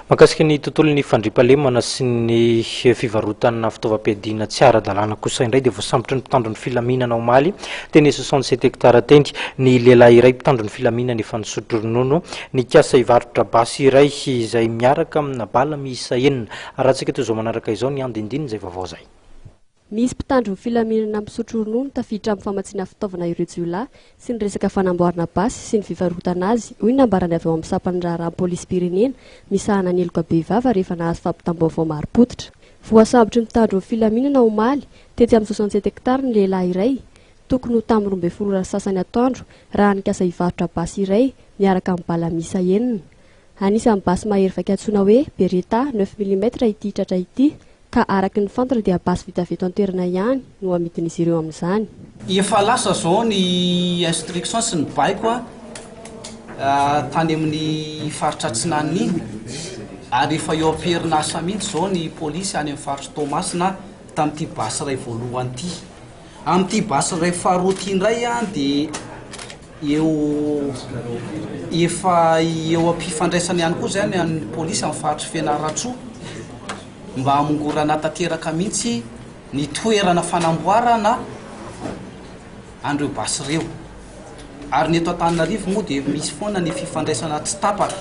Makasika ny tontolon'ny fandriampahalemana sy ny fivarotana fitaovam-piadiana tsy ara-dalàna kosa indray dia voasambotry ny mpitandro ny filaminana omaly teny 67 hectara teny ny lehilahy iray mpitandro ny filaminana efa misotro ronono nikasa hivarotra basy iray izay miaraka amin'ny bala miisa enina arahantsika toy izao manaraka izao ny andindininy izay vaovao zay. Misy mpitandro ny filaminana misotro ronono tafiditra amin'ny famatsiana fitaovana ireo lehilahy sy ny resaka fanamboarana basy sy ny fivarotana azy hoy nambarany avy ao amin'ny sampany raha polisy pirenena misahana ny eloka be vava rehefa nahazo fampitam-baovao maro-potitra. Voasambotry mpitandro ny filaminana omaly tety amin'ny 67 hectara ny lehilahy iray tokony ho tamin'ny 12 ora sasany atoandro raha nikasa hivarotra basy iray miaraka amin'ny bala miisa enina. Anisan'ny basy maherivaka antsoina hoe bereta 9 mm ity tratra ity. Ka araky ny fantatra dia basy vita avy eto an-toerana ihany no amidin'izy ireo amin'izany. Efa lasa zao ny instruction sy ny baiko tany amin'ny faritra Atsinaniny iny ary efa eo am-perinasa mihitsy zao ny polisy any amin'ny faritra Tomasina tamin'ity basy iray voalohany ity. Amin'ity basy iray faharoa ity indray dia efa eo am-pifandraisana ihany koa zany amin'ny polisy amin'ny faritra Fianaratsoa mba hamongorana tanteraka mihitsy ny toerana fanamboarana andreo basy ireo. Ary ny eto Antananarivo moa dia misy foana ny fifandraisana tsy tapaka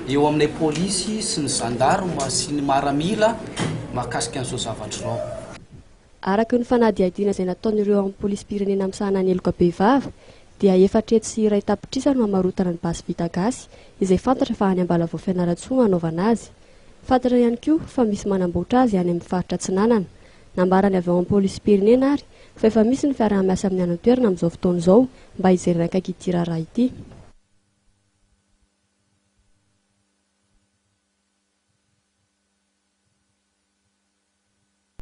eo amin'ilay polisy sy ny zandarma sy ny maramila mahakasika an'izao zavatra izao. Araky ny fanadihadiana izay nataon'ireo amin'ny polisy pirenena misahana ny eloka be vava dia efatreto sy iray tapitrisany mamarotana ny basy vita gasy izay fantatra fa any Ambalavoa Fianaratsoa anaovana azy. Fantatra ihany koa fa misy manamboatra azy any amin'ny faritra Atsinanana. Nambarany avy ao amin'ny polisy pirenena ary fa efa misy ny fiarah-miasa amin'ny an'ny toerana amin'izao fotoana izao mba hijerena akaiky ity raha ity.